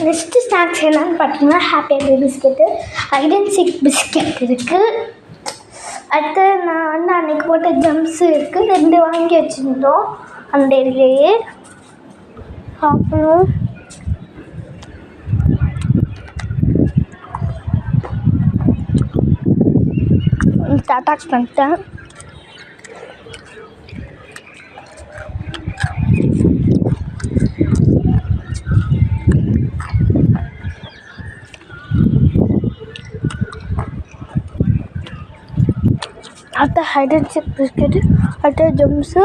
Next snacks என்னன்னு பார்த்தீங்கன்னா happy happy biscuit, hide and seek biscuit இருக்குது. அடுத்து நான் வந்து அன்றைக்கி போட்ட ஜம்ப்ஸு இருக்குது, 2 வாங்கி வச்சுருந்தோம் அந்த இதுலேயே. அப்புறம் டாட்டாக்ஸ் பண்ணிட்டேன். அடுத்த ஹைட் அண்ட் சீக் பிஸ்கெட்டு, அடுத்த ஜம்ப்ஸு,